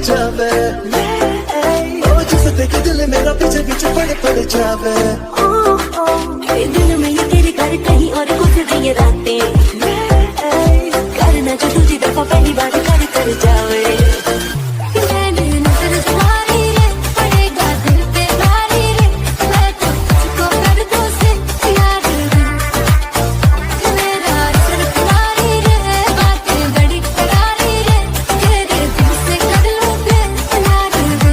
जावे ओ जिसे देख दिल मेरा पीछे पीछे पड़ जावे दिल में ये तेरे घर कहीं और गुजर ये रातें करना जो तुझी दफा पहली बार कर जावे मैंने नजर तुम्हारी रे पड़ेगा दिल पे भारी रे मैं तो तुझको कर दूं से यार रे मेरा असर तुम्हारी रे बातें बड़ी करारी रे तेरे दिल से कर लूं फिर यार रे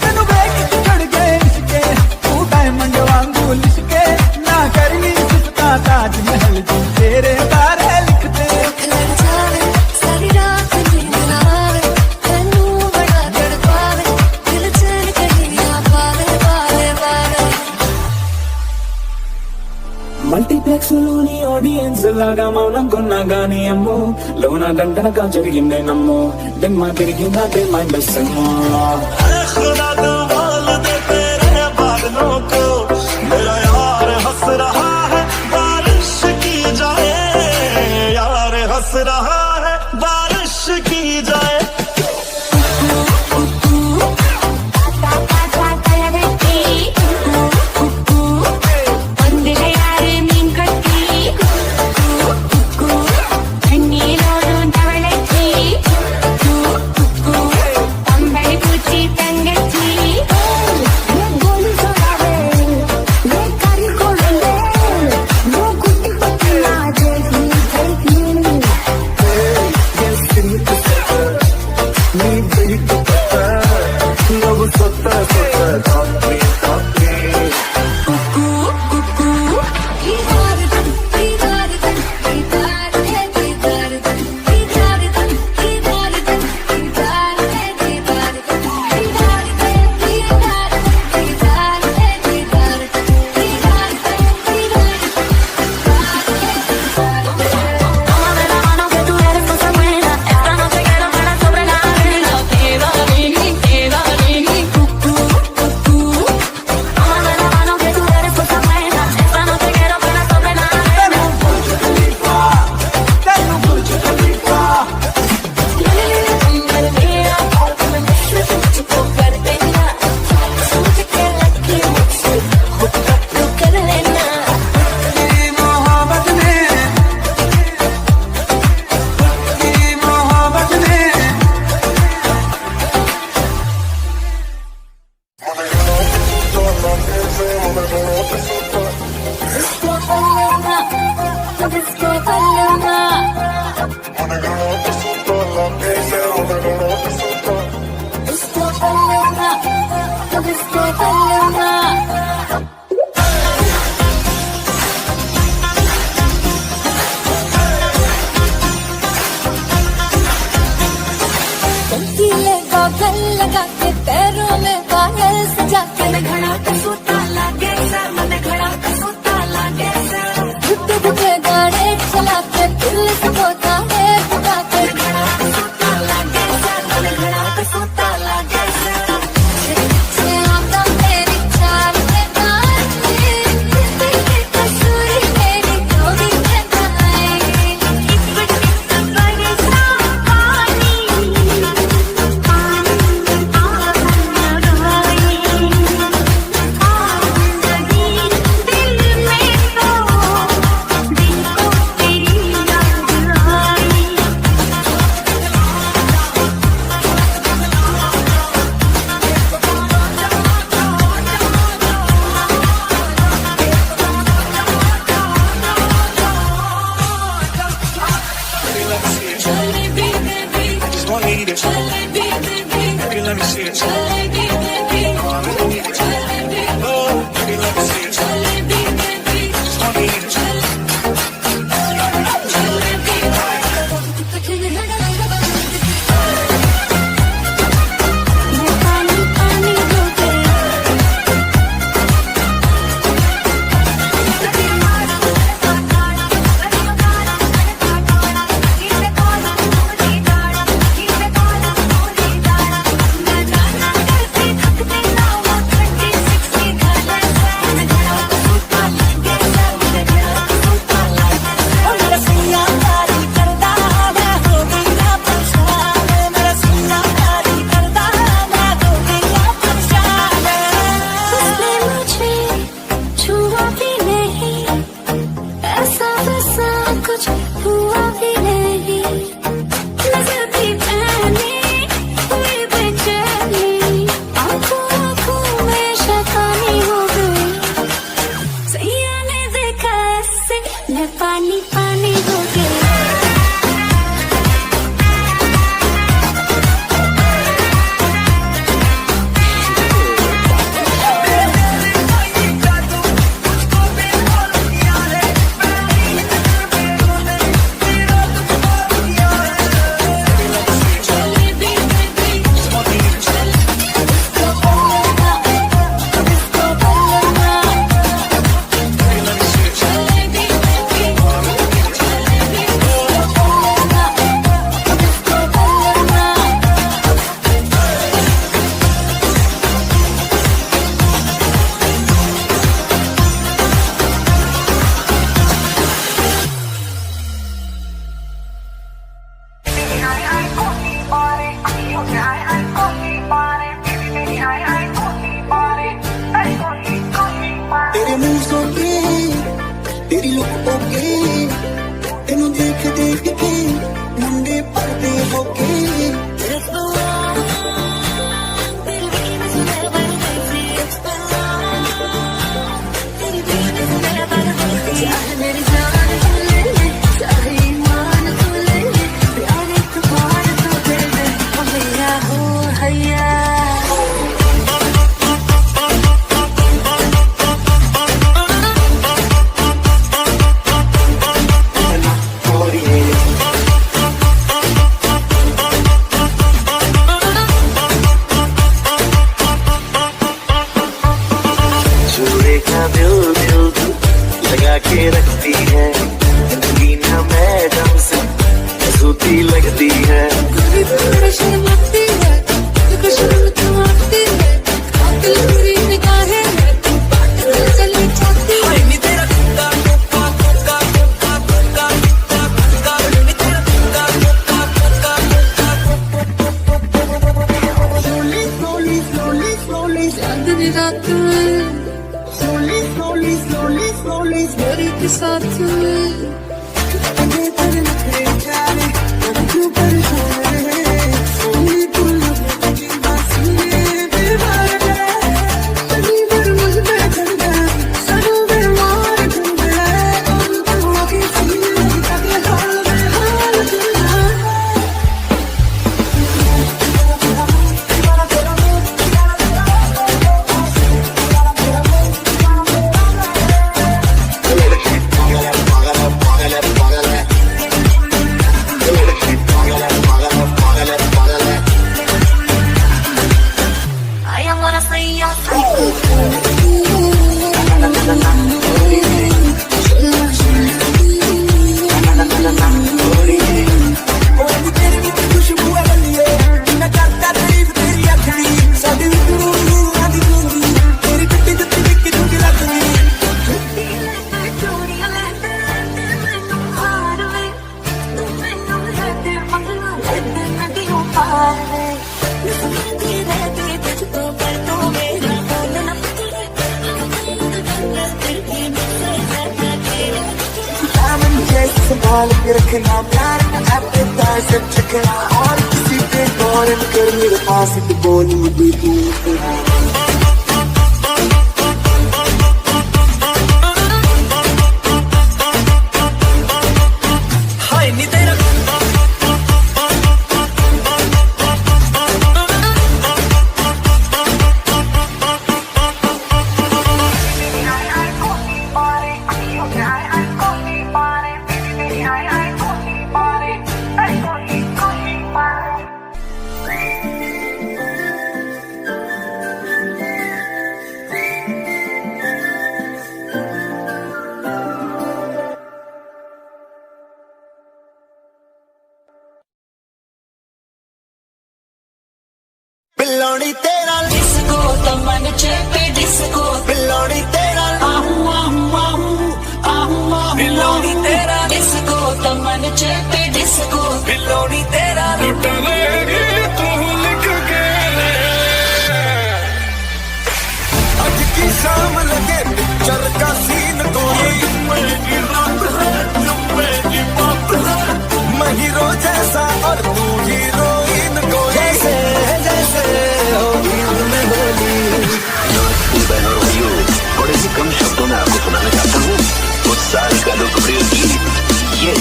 तेनू बैठ चढ़ गए इसके तू डायमंड वांगू लिशके ना करनी सिफता ताजमहल जो तेरे बारे लिखते लड़ जावे सारी रात नींद ना आवे तैनू बड़ा तड़पावे दिल चैन कहीं ना पावे पावे पावे మల్టీప్లెక్స్ లోని ఆడియన్స్ లాగా మౌనం కొన్నా గానీ అమ్మో లోన దండనగా జరిగిందే నమ్మో దిమ్మ తిరిగిందే మైండ్ సెమ్మో खुदा तो बोल दे तेरे बादलों को मेरा यार हंस रहा है बारिश की जाए यार हंस रहा है बारिश की जाए गॉगल लगा के पैरों में पायल सजा के मैं घड़ा पे सोता लागे सर मैं घड़ा पे सोता लागे सर झुके झुके गाने चला के दिल से होता है बुला के घड़ा पे सोता लागे सर मैं घड़ा पे सोता लागे सर से आता है ओके तेनू देख देख के मुंडे पड़ते होके मेरी जान तू ले ले, चाहे ईमान तू ले ले, प्यार एक बार तो दे दे, ओ मैया हो हैया। चूड़े का दिल दिल लगा के रखती है मीना मैडम से सूती लगती है शर्माती है देखो शर्म क्यों आती है कातिल बुरी निगाहें है तू पागल चली जाती है नहीं तेरा कुत्ता कुत्ता कुत्ता कुत्ता कुत्ता कुत्ता नहीं तेरा कुत्ता कुत्ता slowly slowly slowly slowly चांदनी रात में slowly slowly slowly slowly मेरी के साथ में आगे पर नखरे जाने अब क्यों परेशान है सोनी पुल की बात सुने बीमार है कहीं पर मुझ पे चढ़ गया सनों में मार चढ़ गया और तू आगे सीने तक हाल में हाल चला I am gonna say yes. खुशबू है मैं करता तारीफ तेरी अखड़ी साडी गुरु आदि गुंगी तेरी टुट्टी टुट्टी विक्की टुट्टी लगनी दामन जैसे संभाल के रखना प्यार में एपेटाइज से चखना और किसी पे गौर न कर मेरे पास तो बोली भी तू हाय नी तेरा बिल्लोड़ी तेरा डिस्को तमन चेपे डिस्को बिल्लोड़ी तेरा आहू आहू आहू आहू आहू बिल्लोड़ी तेरा डिस्को तमन चेपे डिस्को बिल्लोड़ी तेरा लुटलेगी तू लिख के आज की शाम लगे पिक्चर का सीन कोई मेरी रात है मेरी बात है मैं हीरो जैसा और तू हीरोइन कोई जैसे जैसे होगी उनमें होली बहनों भाइयों थोड़े से कम शब्दों में आपको सुनाना चाहता हूँ उस साल का लोकप्रिय गीत ये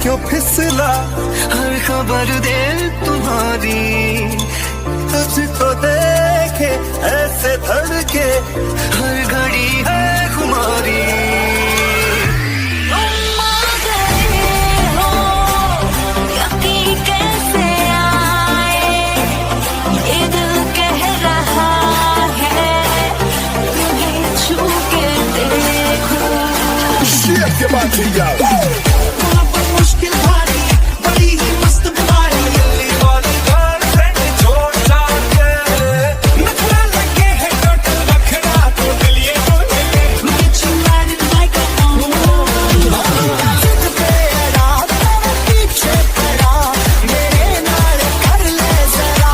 क्यों फिसला हर खबर दे तुम्हारी तुझको देखे ऐसे धड़के हर घड़ी है खुमारी Get my tea out. मुश्किल भारी बड़ी ही मस्त बीमारी दिल्ली वाली गर्लफ्रेंड छोड़ जाके नखरा लगे है टोटल रखना तो दिल ये बोले get you riding like a जिद पे अड़ा तेरे पीछे पड़ा मेरे नाल कर ले जरा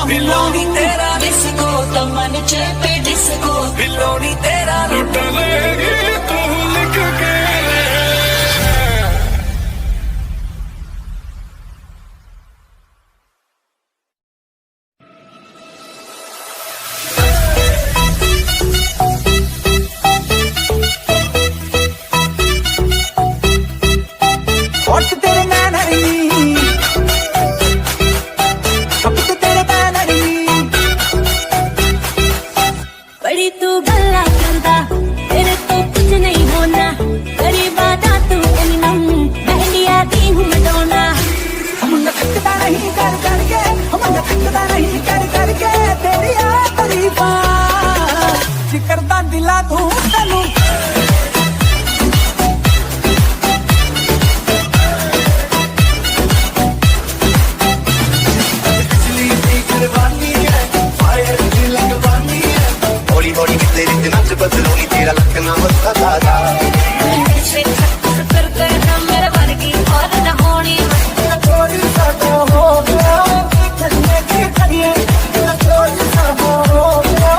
बिलोड़ी तेरा बिलोड़ी तेरा लुट लेगी तू लिख के हॉट तेरे नैन बड़ी तू गल्ला करदा तेरे तो कुछ नहीं होना करी बाता तू इनम बहलिया दी हूँ मडोना हम थकदा नहीं कर करके हम थकदा नहीं कर करके तेरी आ तारीफा जिकरदा दिला तू तनु बिजली की कुर्बानी है फायर की लगवानी है हौली हौली कितने रित नच बदलूनी तेरा लखना मस्ता दादा कर करना मेरा वर्गी और न होनी थोड़ी सा तो हो गया चलने की करिए थोड़ी सा हो गया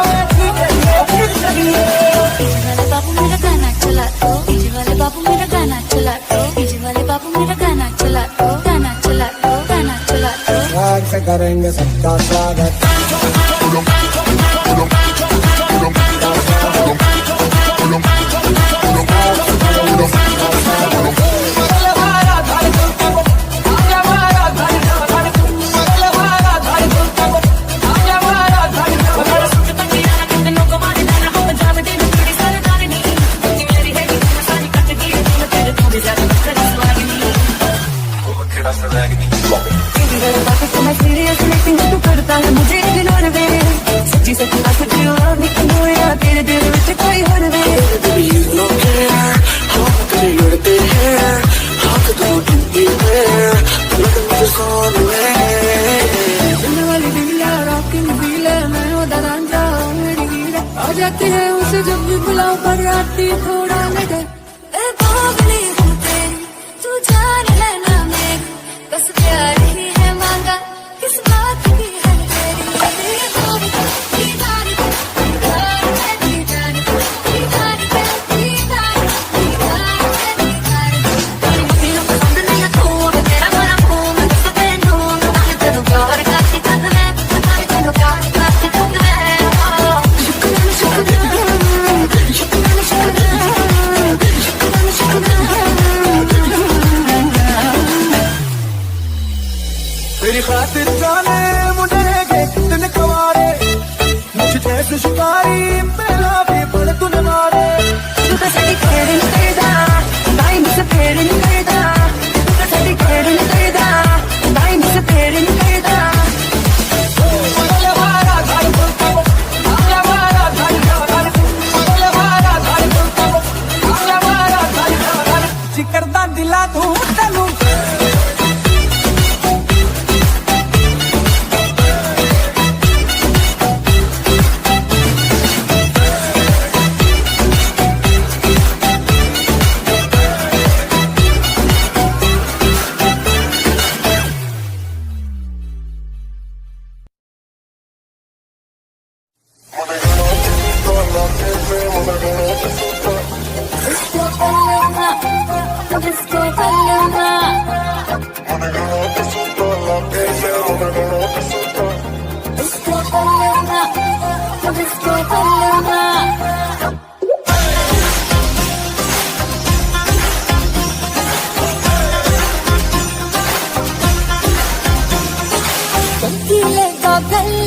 करिए वाले बाबू मेरा गाना चला दो डीजे वाले बाबू मेरा गाना चला दो डीजे वाले बाबू मेरा गाना चला दो गाना चला दो गाना चला दो राग से करेंगे सबका स्वागत मुझे इग्नोर दे सच्ची सच्ची बात लव मी तेरे दिल में कोई हर दे तेरे लड़ते हैं हाथ तो डूबी है मुझे कौन वाली दिला रॉकिंग फील है मैं उधर रांझा मेरी हीरा आ जाती है उसे जब भी बुलाओ पर राती थोड़ा लगे बावली हूँ तेरी तू जान लेना मेरी बस प्यार ही है मांगा किस बात की है तेरी दीवानी दीवानी दीवानी दीवानी पसंद नहीं है तू तेरा बड़ा मुंह मैं किस तेनू मैं तेनू प्यार करती तक मैं तेनू प्यार करती तक मैं तेरी खातिर जाने मुझे कितने कवारे मुझे जैसे शिकारी पहला भी पड़ तूने मारे तू कसाई खेड़न करदा दाई मुझसे फेरन करदा तू कसाई खेड़न करदा दाई मुझसे फेरन करदा जिकरदा दिला तू तनु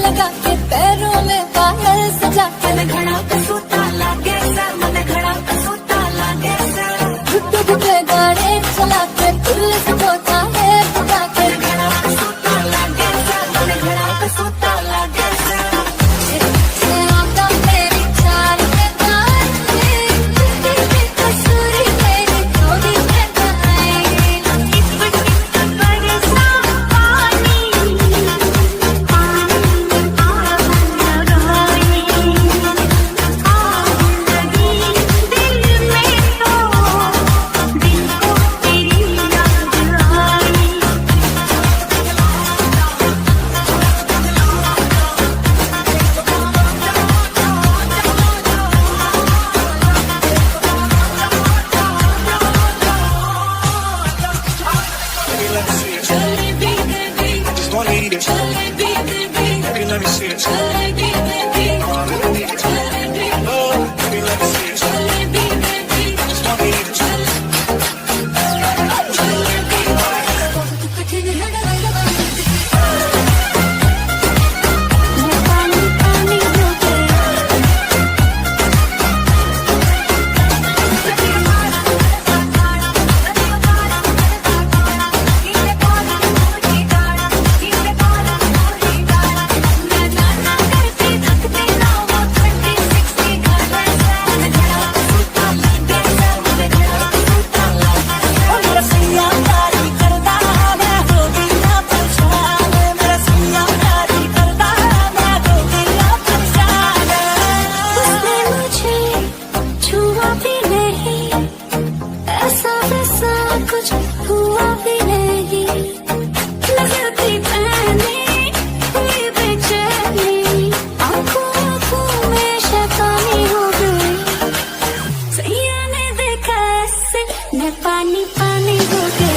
लगा के पैरों में पायल सजा के मैं घड़ा पे सूता लागे सर मन घड़ा पे सूता लागे सर घुट्टे घुट्टे गाने चला के दिल से बोता है बुला के घड़ा पे सूता लागे सर मन घड़ा पे सूता लागे सर आता मेरी चाल में गाने तेरी कसूरी मेरी थोड़ी में गाए इस बरसा पानी कुछ हुआ भी नहीं नजर थी पहनी हुई बेचैनी आंखों में शैतानी हो गई सैया ने देखा ऐसे मैं पानी पानी हो गई